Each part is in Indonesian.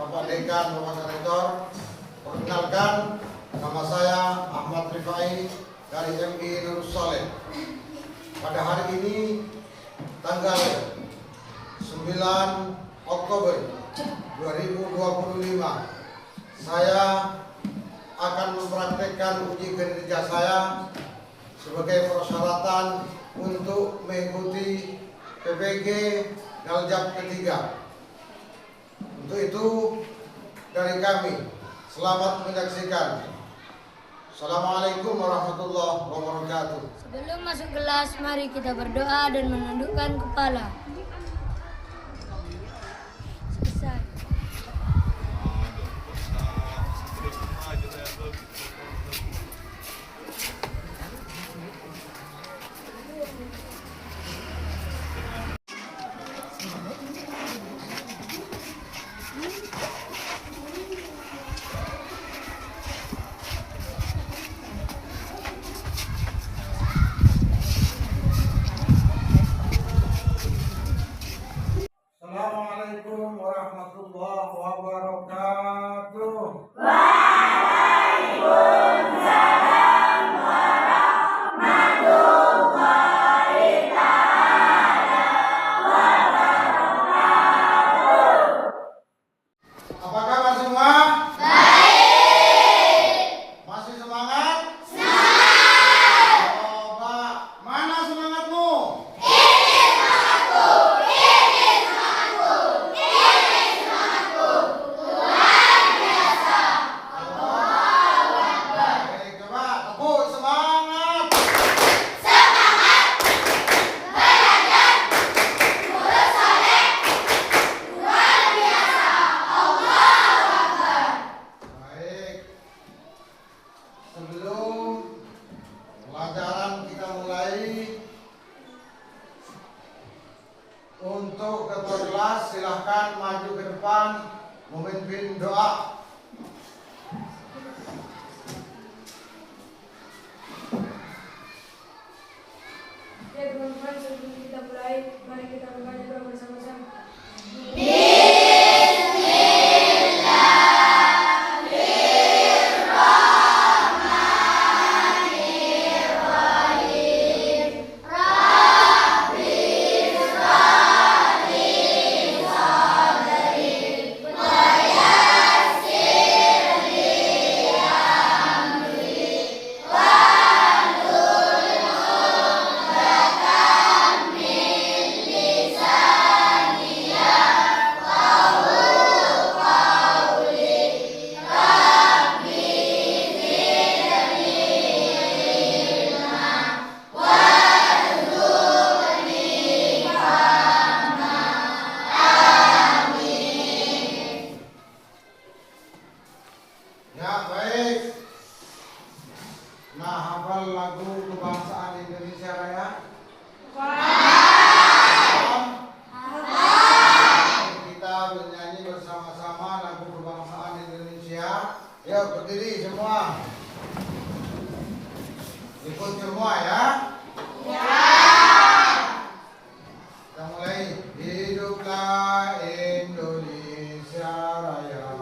Bapak Dekan, Bapak Rektor. Perkenalkan, nama saya Ahmad Rifai dari MI Nurus Saleh. Pada hari ini, tanggal 9 Oktober 2025, saya akan mempraktekkan uji kinerja saya sebagai persyaratan untuk mengikuti PPG Daljab ketiga. Untuk itu dari kami, selamat menyaksikan. Assalamualaikum warahmatullahi wabarakatuh. Sebelum masuk kelas, mari kita berdoa dan menundukkan kepala. Selesai. Assalamualaikum warahmatullahi wabarakatuh. Apa kabar semua? Baik. Masih semangat? Semangat. Coba, mana semangatmu? Baik, coba tepuk semangat. Baik. Sebelum pelajaran kita mulai, untuk ketua kelas silahkan maju ke depan memimpin doa. Ya teman-teman, sebelum kita mulai, mari kita membaca doa bersama-sama. Ya, baik. Nah, hafal lagu kebangsaan Indonesia Raya? Hafal. Kita bernyanyi bersama-sama lagu kebangsaan Indonesia. Yuk, berdiri semua. Ikut semua ya. Kita mulai. Hiduplah Indonesia Raya.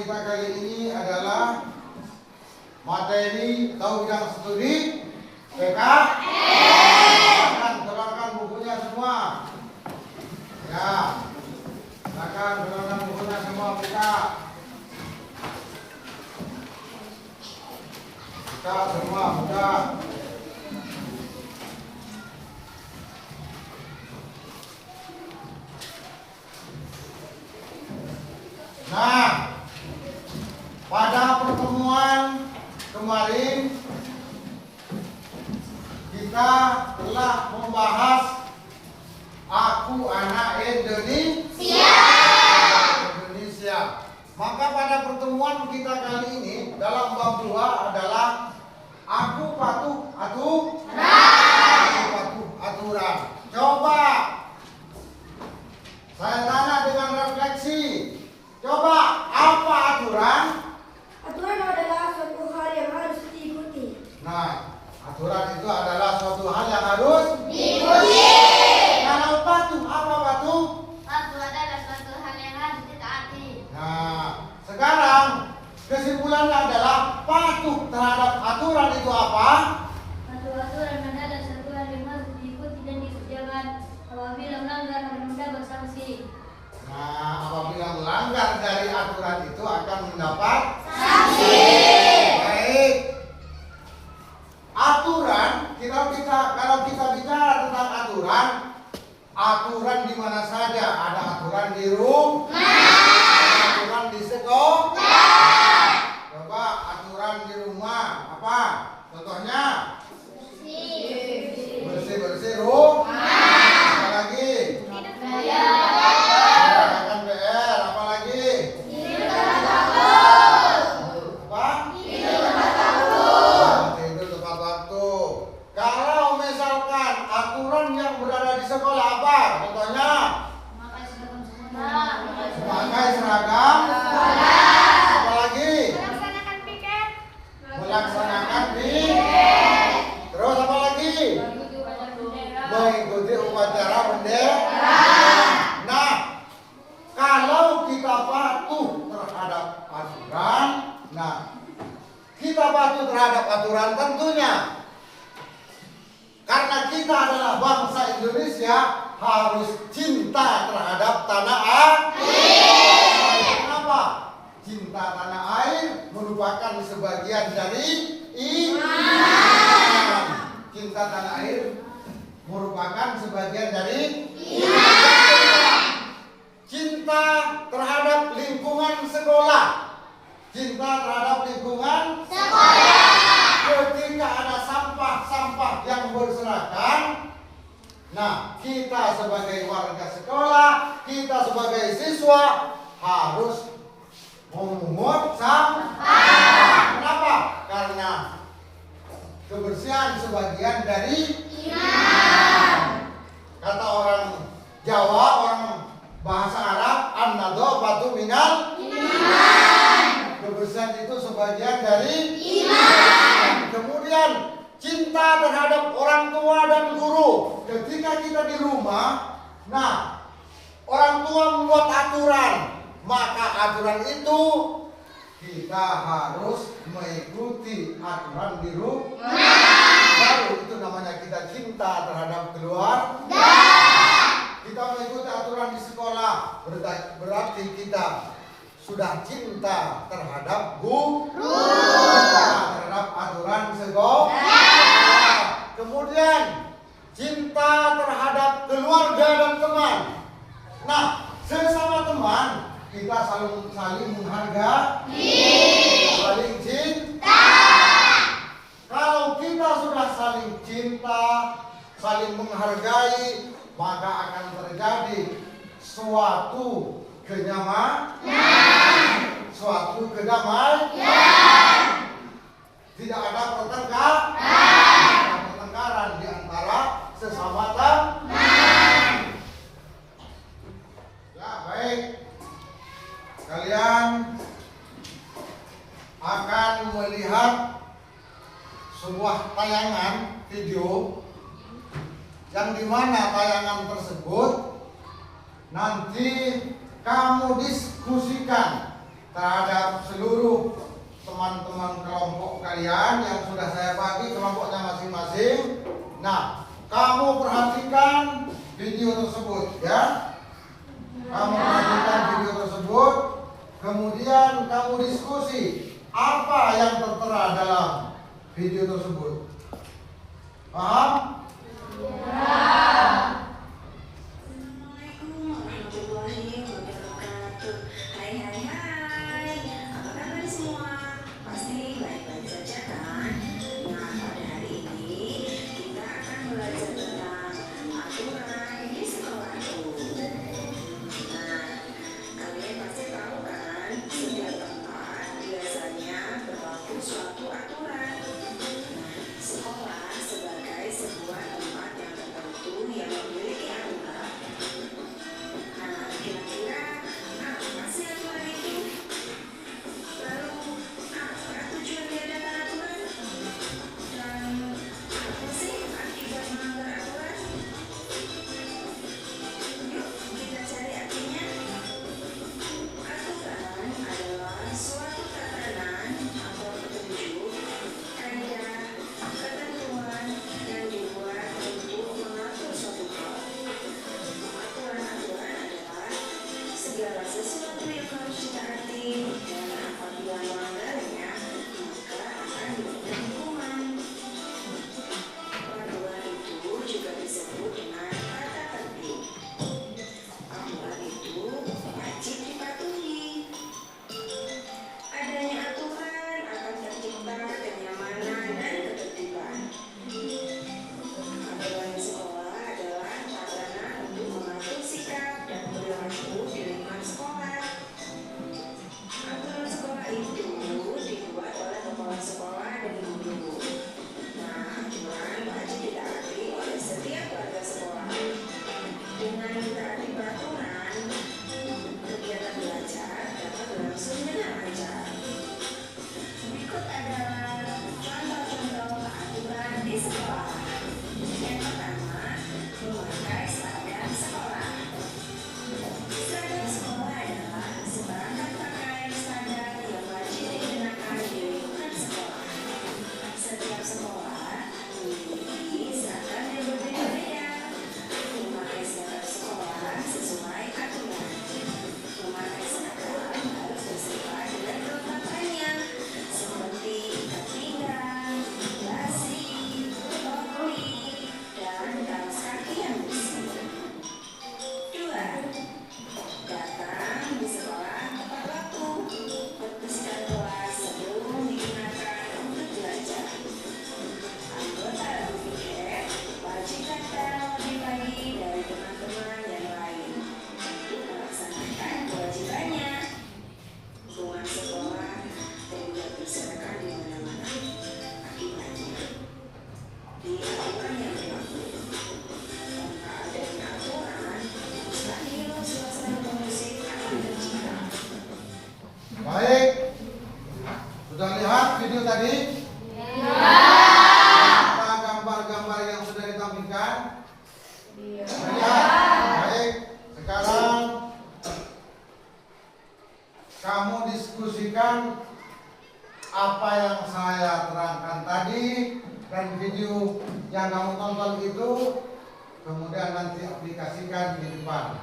kita kali ini adalah materi atau bidang studi PKN. Silakan bukunya semua. Ya, silakan bukunya semua buka. Buka semua, buka. Nah, pada pertemuan kemarin kita telah membahas aku anak Indonesia. Maka pada pertemuan kita kali ini dalam bab 2 adalah aku patuh aturan. Coba saya tanya dengan refleksi. Coba apa aturan? Aturan adalah suatu hal yang harus diikuti. Nah, aturan itu adalah suatu hal yang harus Diikuti. Kalau patuh, apa patuh? Patuh adalah suatu hal yang harus ditaati. Nah, sekarang kesimpulannya adalah patuh terhadap aturan itu apa? Aturan adalah suatu hal yang harus diikuti dan dikerjakan. Apabila melanggar akan mendapat sanksi. Nah, apabila melanggar dari aturan itu akan mendapat Sanksi. Baik. Aturan, kalau kita bicara tentang aturan di mana saja. Ada aturan di rumah, ada aturan di sekolah. Coba aturan di rumah apa? Contohnya bersih rumah. Apa lagi? Mengerjakan PR. Apa lagi? Apa? Tidur tepat waktu. Kalau misalkan aturan yang berada di sekolah apa? Contohnya memakai seragam. Apa lagi? Melaksanakan piket. Terus apa lagi? Mengikuti upacara bendera. Nah, kalau kita patuh terhadap aturan, kita patuh terhadap aturan tentunya karena kita adalah bangsa Indonesia harus cinta terhadap tanah air. Kenapa? Cinta tanah air merupakan sebagian dari iman. Cinta tanah air merupakan sebagian dari iman. Cinta terhadap lingkungan sekolah. Cinta terhadap lingkungan sekolah. Ketika ada sampah-sampah yang berserakan, kita sebagai warga sekolah, kita sebagai siswa harus memungut sampah. Kenapa? Karena kebersihan sebagian dari iman. Kata orang Jawa, orang bahasa Arab, an-nadhafatu minal iman. Kebersihan itu sebagian dari iman. Kemudian cinta terhadap orang tua dan guru. Ketika kita di rumah, orang tua membuat aturan, maka aturan itu kita harus mengikuti aturan di rumah. Baru itu namanya kita cinta terhadap keluarga. Kita mengikuti aturan di sekolah, berarti kita sudah cinta terhadap guru, terhadap aturan sekolah. Kemudian cinta terhadap keluarga dan teman. Sesama teman kita saling menghargai, saling cinta. Kalau kita sudah saling cinta, saling menghargai, maka akan terjadi suatu kenyamanan, suatu kedamaian. Tidak ada pertengkaran di antara sesama teman. Ya, baik. Kalian akan melihat sebuah tayangan video yang dimana tayangan tersebut nanti kamu diskusikan terhadap seluruh teman-teman kelompok kalian yang sudah saya bagi kelompoknya masing-masing. Nah, kamu perhatikan video tersebut ya. Kamu perhatikan video tersebut, kemudian kamu diskusi apa yang tertera dalam video tersebut. Paham? Assalamualaikum warahmatullahi wabarakatuh. Hai hai hai, apa kabar semua? Pasti baik-baik saja kan? Nah, pada hari ini kita akan belajar tentang aturan di sekolahku. Nah, kalian pasti tahu kan, setiap tempat biasanya berlaku suatu aturan. Sekolah sebagai sebuah tempat yang tertentu yang memiliki aturan. Nah, kira-kira apa sih aturan itu? Lalu, apa tujuan diadakan aturan? Dan apa sih akibat melanggar aturan? Yuk, kita cari artinya. Aturan adalah suatu tatanan atau petunjuk, kaidah, ketentuan yang dibuat untuk mengatur suatu hal. Aturan-aturan adalah segala sesuatu yang harus ditaati dan apabila melanggarnya maka akan diberikan hukuman. Aturan itu juga disebut dengan tata tertib. Aturan itu wajib dipatuhi. Adanya aturan akan tercipta kenyamanan dan ketertiban. Aturan di sekolah adalah tatanan untuk mengatur sikap dan perilaku di lingkungan sekolah. Aturan sekolah itu dibuat oleh kepala sekolah dan guru. Nah, aturan wajib ditaati oleh setiap warga sekolah. Dengan mentaati peraturan, kegiatan belajar dapat berlangsung dengan lancar. Berikut adalah contoh-contoh aturan di sekolah. Yang pertama, memakai seragam sekolah. Seragam sekolah adalah seperangkat pakaian standar yang wajib digunakan di lingkungan sekolah. Setiap sekolah memiliki seragam yang berbeda-beda. Memakai seragam sekolah sesuai aturan. Memakai seragam harus bersesuaian dengan kelengkapannya, seperti ikat pinggang, dasi, topi, dan kaos kaki yang bersih. 2. Datang di sekolah tepat waktu. Bersihkan kelas sebelum digunakan untuk belajar. Anggota BPJS wajib datang lebih pagi dari teman-teman yang lain untuk melaksanakan kewajibannya. Lingkungan sekolah tidak berserakan di mana-mana. Akibatnya, di aturan yang berlaku. Tanpa adanya aturan, mustahil suasana kondusif akan tercipta. Baik. Sudah lihat video tadi? Apa gambar-gambar yang sudah ditampilkan? Iya. Baik. Sekarang kamu diskusikan apa yang saya terangkan tadi dan video yang kamu tonton itu, kemudian nanti aplikasikan di depan.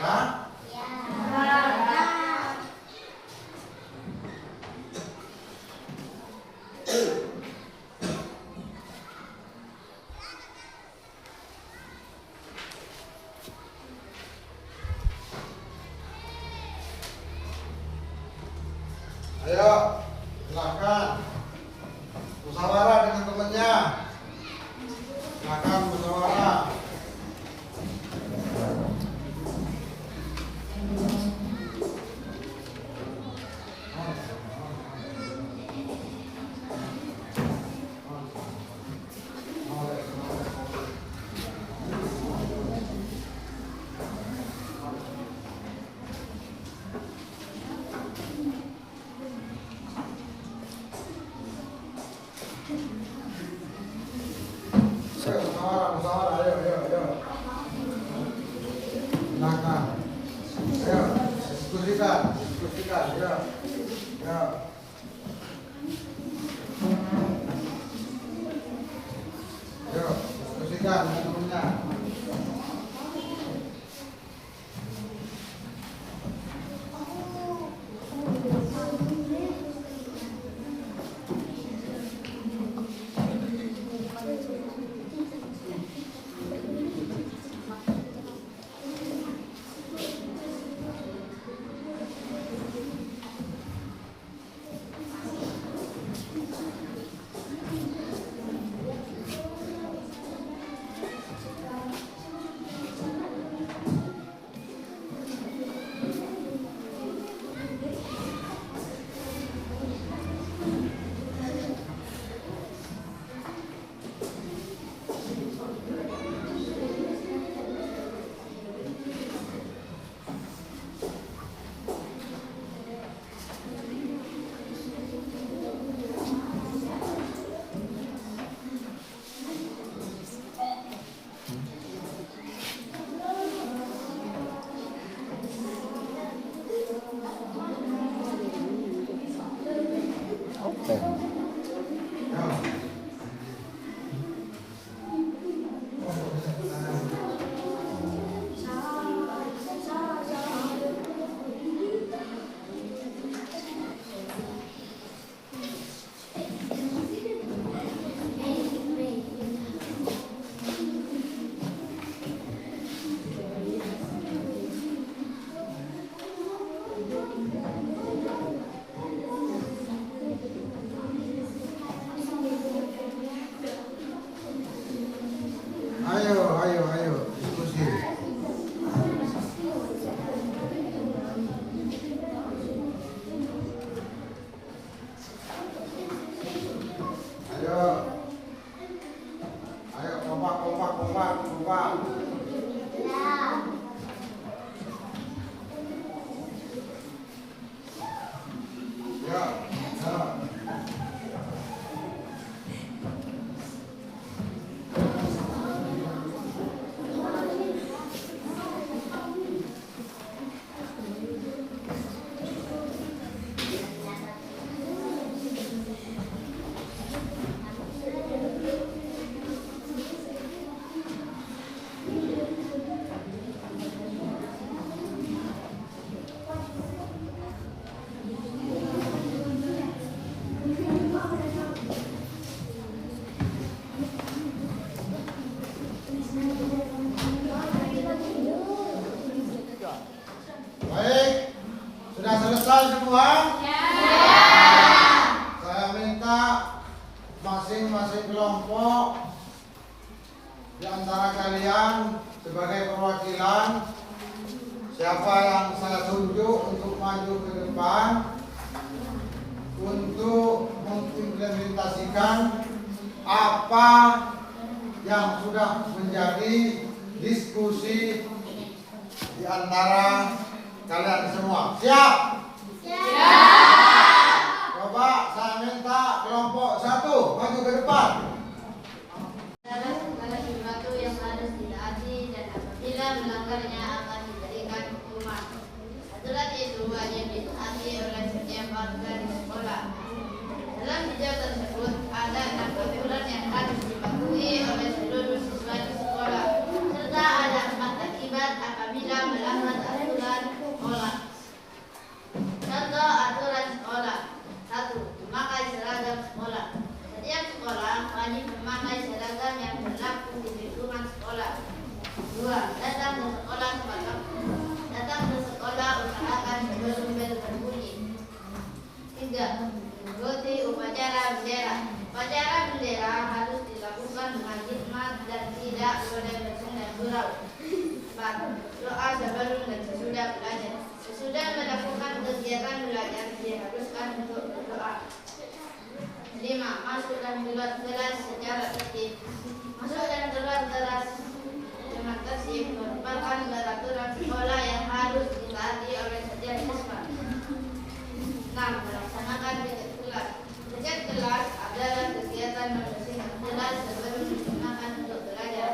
Nah, ayo, silakan musyawarah dengan temannya. Silakan musyawarah. Musyawarah, ayo. Silakan. Ayo, diskusikan. diskusikan ya. Ya. Yo, diskusikan teman-temannya. Ayo, diskusi. Ayo, kompak. Ya. Baik, sudah selesai semua? Ya. Saya minta masing-masing kelompok di antara kalian sebagai perwakilan, siapa yang saya tunjuk untuk maju ke depan untuk mengimplementasikan apa yang sudah menjadi diskusi di antara kalian semua. Siap? Siap. Coba saya minta kelompok 1 maju ke depan. Segala sesuatu yang harus ditaati dan apabila melanggarnya akan diberikan hukuman. Aturan itu wajib ditaati oleh setiap warga di sekolah. Dalam video tersebut ada 6 aturan yang harus dipatuhi oleh seluruh siswa di sekolah, serta ada 4 akibat apabila melanggar aturan sekolah. Contoh aturan sekolah. 1. Memakai seragam sekolah. Setiap sekolah wajib memakai seragam yang berlaku di lingkungan sekolah. 2. Datang ke sekolah tepat waktu. Datang ke sekolah usahakan sebelum bel berbunyi. 3. Mengikuti upacara bendera. Upacara bendera harus dilakukan dengan hikmat dan tidak boleh bersenda gurau. 4. Doa sebelum dan sesudah belajar. Sesudah melakukan kegiatan belajar diharuskan untuk berdoa. 5. Masuk dan keluar kelas secara tertib. Masuk dan keluar kelas dengan tertib merupakan peraturan sekolah yang harus ditaati oleh setiap siswa. 6. Melaksanakan tiket kelas. Tiket kelas adalah kegiatan membersihkan kelas sebelum digunakan untuk belajar.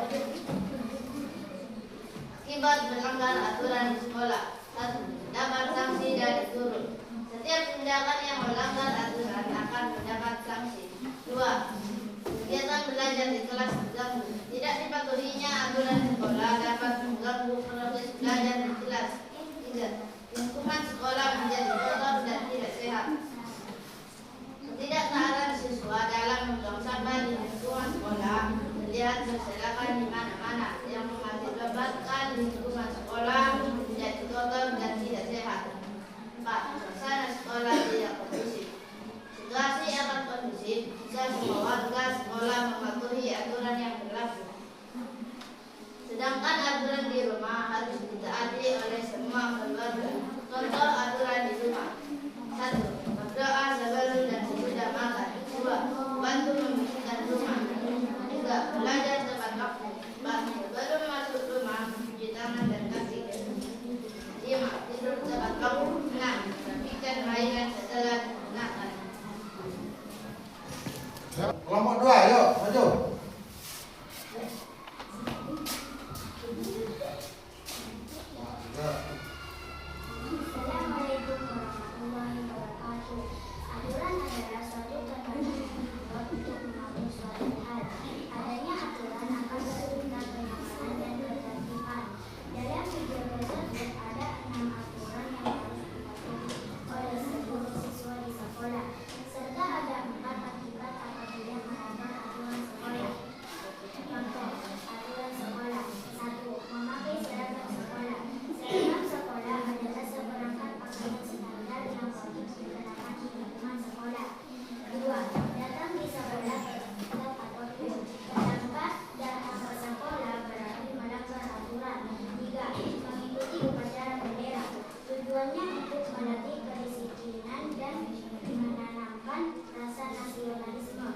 Akibat melanggar aturan di sekolah. 1. Dapat sanksi dari guru. tindakan yang melanggar aturan akan mendapat sanksi. 2. Kegiatan belajar di kelas terganggu. Tidak dipatuhinya aturan sekolah dapat mengganggu proses belajar di kelas. 3. Lingkungan sekolah menjadi kotor dan tidak sehat. Ketidaktaatan siswa dalam membuang sampah di lingkungan sekolah terlihat berserakan di mana-mana yang mengakibatkan lingkungan sekolah menjadi kotor dan tidak sehat. 4. Suasana sekolah tidak kondusif. Situasi akan kondusif jika semua warga sekolah mematuhi aturan yang berlaku. Sedangkan aturan di rumah harus ditaati oleh semua keluarga. Contoh aturan di rumah: 1. Berdoa sebelum dan sesudah makan. 2. Bantu membersihkan rumah. 3. Belajar tepat waktu. 4. Sebelum masuk rumah cuci tangan dan kaki. 5. Tidur tepat waktu. 6. Rapikan mainan setelah digunakan. Kelompok 2, yuk maju. Assalamualaikum warahmatullahi wabarakatuh. Aturan adalah suatu tatanan yang dibuat untuk mengatur suatu hal. Adanya aturan akan memberikan kenyamanan dan ketertiban. Dalam video tersebut ada 6 aturan yang harus dipatuhi oleh seluruh siswa di sekolah, serta ada 4 akibat apabila melanggar aturan sekolah. Contoh aturan sekolah: 1. Memakai seragam sekolah. Seragam sekolah adalah seperangkat pakaian standar yang wajib dikenakan di lingkungan sekolah. 2. Datang di sekolah tepat waktu. Datang ke sekolah berarti melanggar aturan. 3. Mengikuti upacara bendera. Tujuannya untuk melatih kedisiplinan dan menanamkan rasa nasionalisme.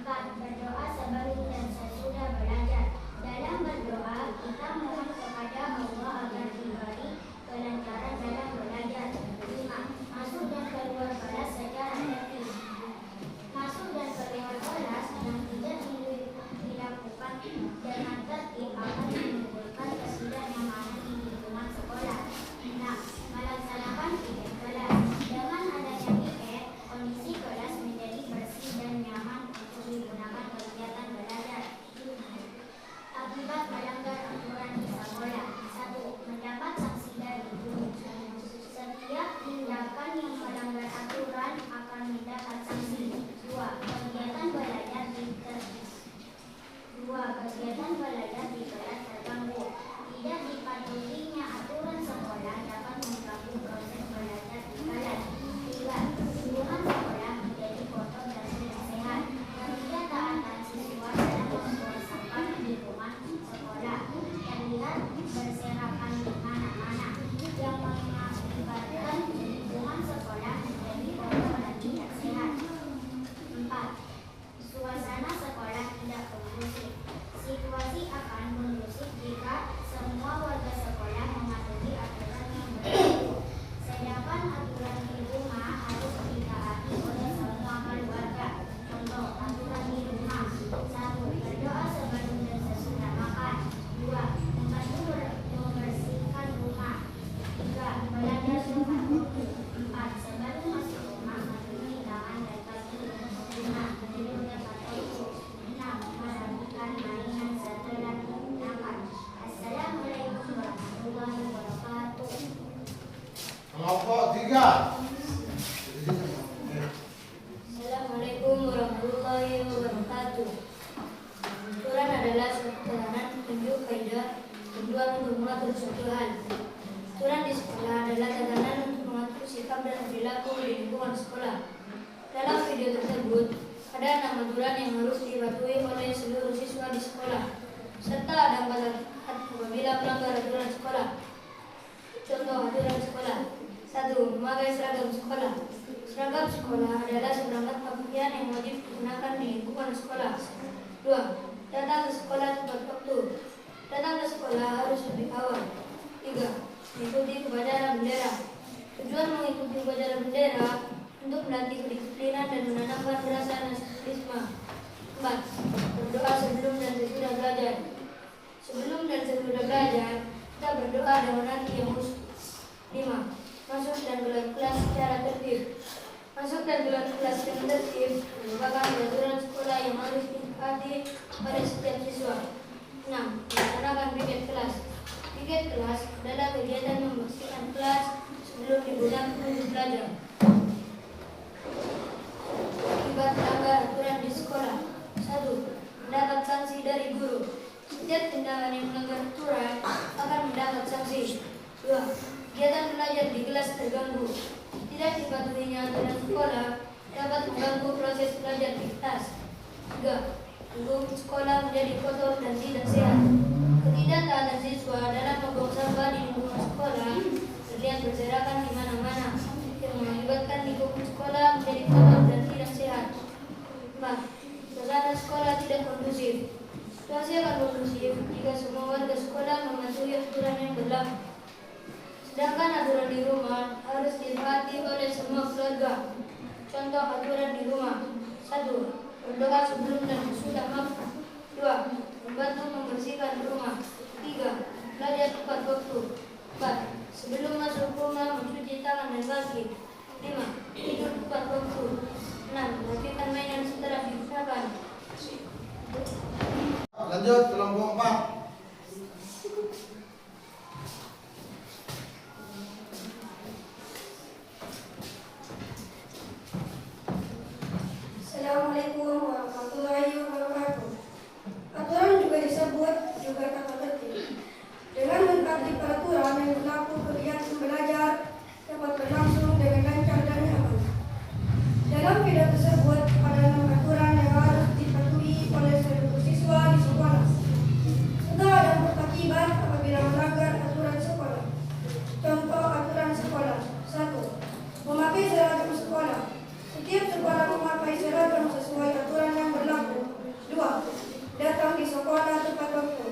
4. Berdoa sebelum dan sesudah belajar. Dalam berdoa, kita mohon kepada Allah agar diberi kelancaran dalam belajar. 5. Masuk dan keluar kelas secara tertib. Masuk dan keluar kelas yang tidak dilakukan dengan tertib akan menimbulkan ketidaknyamanan di lingkungan sekolah. 6. Melaksanakan piket kelas. Dengan adanya piket, kondisi kelas menjadi bersih dan nyaman untuk digunakan kegiatan belajar. Akibat melanggar aturan di sekolah: 1. Mendapat sanksi dari guru. Setiap tindakan yang melanggar aturan akan mendapat sanksi. 2. Kegiatan belajar di kelas terganggu. Tidak dipatuhinya aturan sekolah dapat mengganggu proses belajar di kelas. 3. Lingkungan sekolah menjadi kotor dan tidak sehat. Ketidaktaatan siswa dalam membuang sampah di lingkungan sekolah terlihat berserakan di mana-mana yang mengakibatkan lingkungan sekolah menjadi kotor dan tidak sehat. 4. Suasana sekolah tidak kondusif. Situasi akan kondusif jika semua warga sekolah mematuhi aturan yang berlaku. Sedangkan aturan di rumah harus ditaati oleh semua keluarga. Contoh aturan di rumah: 1. Berdoa sebelum dan sesudah makan. 2. Membantu membersihkan rumah. 3. Belajar tepat waktu. 4. Sebelum masuk rumah mencuci tangan dan kaki. 5. Tidur tepat waktu. 6. merapikan mainan setelah digunakan. Assalamualaikum warahmatullahi wabarakatuh. Kelompok 3. Assalamualaikum warahmatullahi wabarakatuh. Aturan adalah suatu tatanan petunjuk kaidah tujuan untuk mengatur suatu hal. Aturan di sekolah adalah tatanan untuk mengatur sikap dan perilaku di lingkungan sekolah. Dalam video tersebut ada 6 aturan yang harus dipatuhi oleh seluruh siswa di sekolah, serta ada 4 aturan apabila melanggar aturan sekolah. Contoh aturan sekolah: 1. Memakai seragam sekolah. Seragam sekolah adalah seperangkat pakaian yang wajib digunakan di lingkungan sekolah. 2. Datang ke sekolah tepat waktu. Datang ke sekolah harus lebih awal. 3. Mengikuti upacara bendera. Tujuan mengikuti upacara bendera untuk melatih kedisiplinan dan menanamkan rasa nasionalisme. 4. Berdoa sebelum dan sesudah belajar. Sebelum dan sesudah belajar, kita berdoa dengan hati yang khusyuk. 5. Masuk dan keluar kelas secara tertib. Etiket kelas adalah kegiatan membersihkan kelas sebelum dimulai belajar. Akibat melanggar aturan di sekolah. 1. Mendapat sanksi dari guru. Setiap tindakan yang melanggar aturan akan mendapat sanksi. 2. Kegiatan belajar di kelas terganggu. Tidak dipatuhinya aturan sekolah dapat mengganggu proses belajar di kelas. 3. Lingkungan sekolah menjadi kotor dan tidak sehat. Ketidaktaatan siswa dalam membuang sampah di lingkungan sekolah terlihat berserakan di mana-mana, yang mengakibatkan lingkungan sekolah menjadi kotor dan tidak sehat. 4. Suasana sekolah tidak kondusif. Situasi akan kondusif jika semua warga sekolah mematuhi aturan yang berlaku. Sedangkan aturan di rumah harus ditaati oleh semua keluarga. Contoh aturan di rumah: 1. Berdoa sebelum dan sesudah makan. 2. Membantu membersihkan rumah. 3. Belajar tepat waktu. 4. Sebelum masuk rumah mencuci tangan dan kaki. 5. Tidur tepat waktu. 6. Melakukan mainan setelah digunakan. Lanjut kelompok 4. Assalamualaikum warahmatullahi wabarakatuh. Aturan juga disebut juga tata tertib. Dengan mentaati peraturan yang berlaku, kegiatan belajar dapat berlangsung dengan lancar dan nyaman. Dalam video tersebut ada 6 aturan yang harus dipatuhi oleh seluruh siswa di sekolah. Sudah ada berakibat apabila melanggar aturan sekolah. Contoh aturan sekolah: 1. Memakai seragam sekolah. Setiap sekolah memakai seragam sesuai aturan yang berlaku. 2. Datang di sekolah tepat waktu.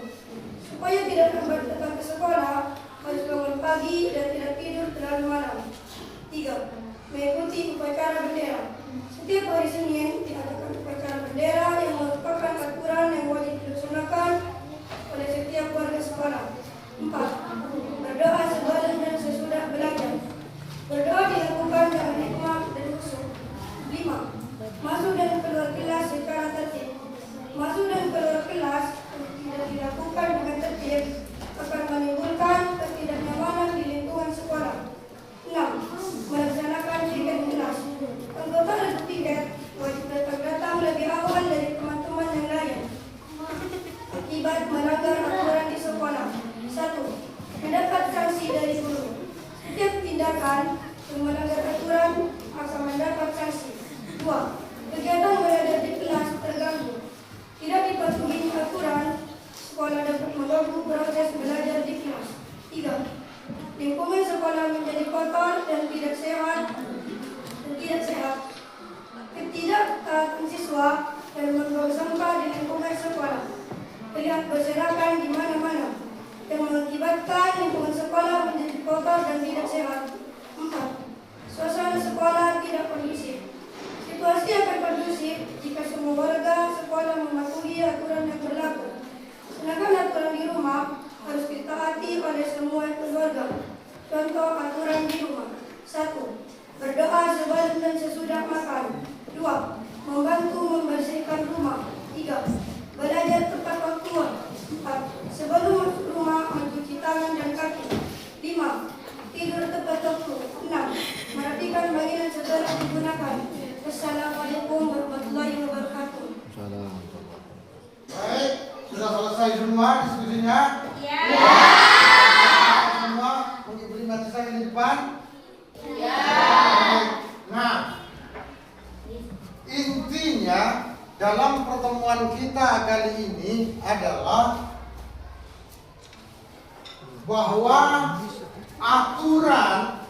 Supaya tidak lambat datang ke sekolah, harus bangun pagi dan tidak tidur terlalu malam. 3. Mengikuti upacara bendera. Setiap hari Senin diadakan upacara bendera yang merupakan aturan yang wajib dilaksanakan oleh setiap warga sekolah. 4. Berdoa sebelum dan sesudah belajar. Berdoa dilakukan dengan hikmat dan khusyuk. 5. Masuk dan keluar kelas secara tertib. Masuk dan keluar kelas tidak dilakukan dengan tertib akan menimbulkan ketidaknyamanan di lingkungan sekolah. 6. Melaksanakan tiket kelas. Anggota dan tiket wajib datang lebih awal dari teman-teman yang lain. Akibat melanggar aturan di sekolah. 1. Mendapat sanksi dari guru. Setiap tindakan yang melanggar aturan akan mendapat sanksi. 2. Kegiatan belajar di kelas terganggu. Tidak dipatuhi aturan, sekolah dapat mengganggu proses belajar di kelas. 3. Lingkungan sekolah menjadi kotor dan tidak sehat. Ketidaktaatan siswa dan membuang sampah di lingkungan sekolah terlihat berserakan di mana-mana, yang mengakibatkan lingkungan sekolah menjadi kotor dan tidak sehat. 4. Suasana sekolah tidak kondusif. Situasi akan kondusif jika semua warga sekolah mematuhi aturan yang berlaku. Sedangkan aturan di rumah harus ditaati oleh semua keluarga. Contoh aturan di rumah: 1. Berdoa sebelum dan sesudah makan. 2. Membantu membersihkan rumah. 3. Belajar tepat waktu. 4. Sebelum masuk rumah mencuci tangan dan kaki. 5. Tidur tepat waktu. 6. Merapikan mainan setelah digunakan. Assalamualaikum warahmatullahi wabarakatuh. Baik, sudah selesai semua diskusinya? Ya. Semua mengikuti materi saya di depan? Ya. Nah, intinya dalam pertemuan kita kali ini adalah bahwa aturan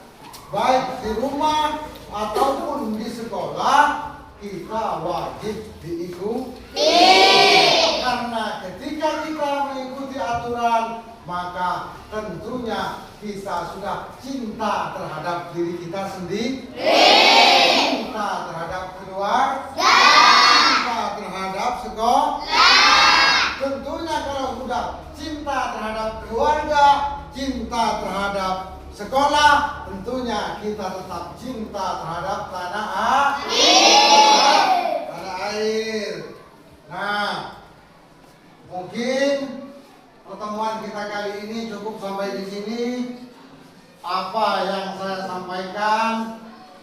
baik di rumah ataupun di sekolah kita wajib diikuti. Karena ketika kita mengikuti aturan, maka tentunya kita sudah cinta terhadap diri kita sendiri, cinta terhadap keluarga, cinta terhadap sekolah. Tentunya kalau sudah cinta terhadap keluarga, cinta terhadap sekolah, tentunya kita tetap cinta terhadap tanah air. Nah, mungkin pertemuan kita kali ini cukup sampai apa yang saya sampaikan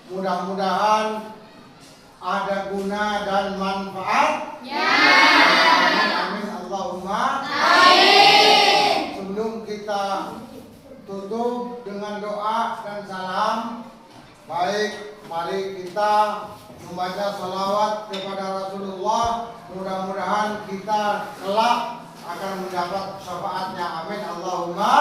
mudah-mudahan ada guna dan manfaat. Amin, amin, Allahumma. Sebelum kita tutup dengan doa dan salam, baik, mari kita membaca salawat kepada Rasulullah. Mudah-mudahan kita kelak akan mendapat syafaatnya. Amin, Allahumma.